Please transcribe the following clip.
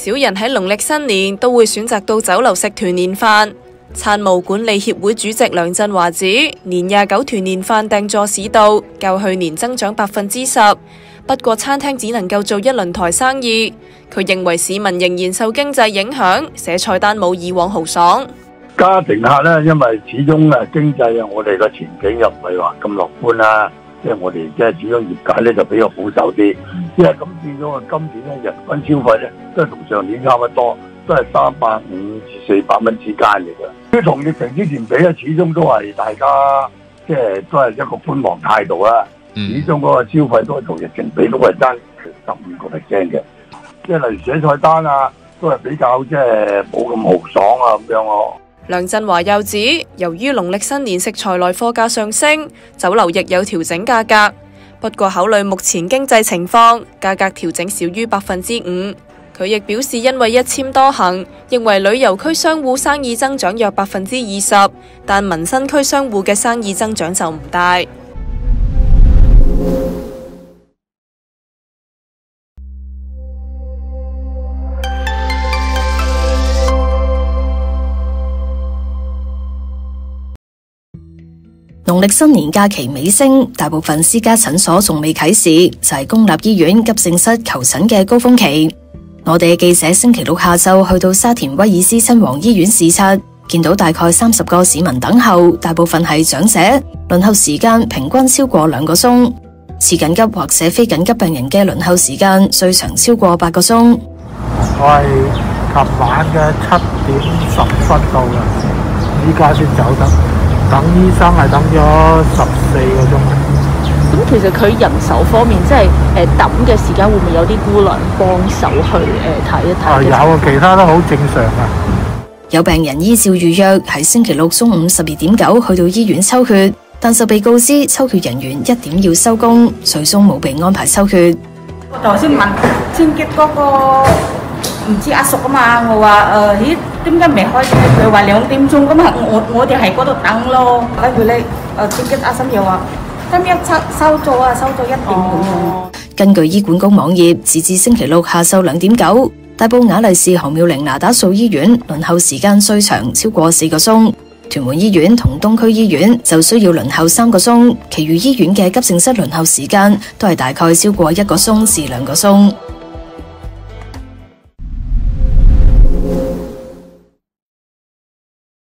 少人喺農曆新年都會選擇到酒樓食團年飯。餐務管理協會主席梁振華指，年29團年飯訂座市道較去年增長10%，不過餐廳只能夠做一輪台生意。佢認為市民仍然受經濟影響，寫菜單冇以往豪爽。家庭客咧，因為始終經濟我哋個前景又唔係話咁樂觀啦，即係我哋即係始終業界咧就比較保守啲，因為咁變咗今年咧人均消費咧都係同上年差唔多，都係350至400蚊之間嚟㗎。即係同疫情之前比咧，始終都係大家即係都係一個觀望態度啦。始終嗰個消費都係同疫情比都係爭15%嘅，即係例如寫菜單啊，都係比較即係冇咁豪爽啊咁樣咯。梁振華又指，由於農曆新年食材來貨價上升，酒樓亦有調整價格。不過考慮目前經濟情況，價格調整少於5%。佢亦表示，因為一簽多行，認為旅遊區商戶生意增長約20%，但民生區商戶嘅生意增長就唔大。農曆新年假期尾聲，大部分私家診所仲未啟市，就係公立醫院急症室求診嘅高峰期。我哋嘅記者星期六下晝去到沙田威爾斯親王醫院視察，見到大概30個市民等候，大部分係長者，輪候時間平均超過2個鐘。次緊急或者非緊急病人嘅輪候時間最長超過8個鐘。我係琴晚嘅7點10分到嘅，依家先走得。等醫生係等咗14個鐘。咁其實佢人手方面，即係等嘅時間會唔會有啲姑娘幫手去睇一睇？有啊，其他都好正常啊。有病人依照預約喺星期六中午12點9去到醫院抽血，但就被告知抽血人員1點要收工，最終冇被安排抽血。我頭先問清潔嗰個唔知阿叔啊嘛，我話咦點解未開始？佢話2點鐘咁啊，我哋喺嗰度等咯。跟住咧清潔阿嬸又話今日收咗啊，收咗1點半。根據醫管局網頁，截至星期六下晝2點9，大埔雅麗氏何妙齡那打素醫院輪候時間最長超過4個鐘，屯門醫院同東區醫院就需要輪候3個鐘，其餘醫院嘅急症室輪候時間都係大概超過1個鐘至2個鐘。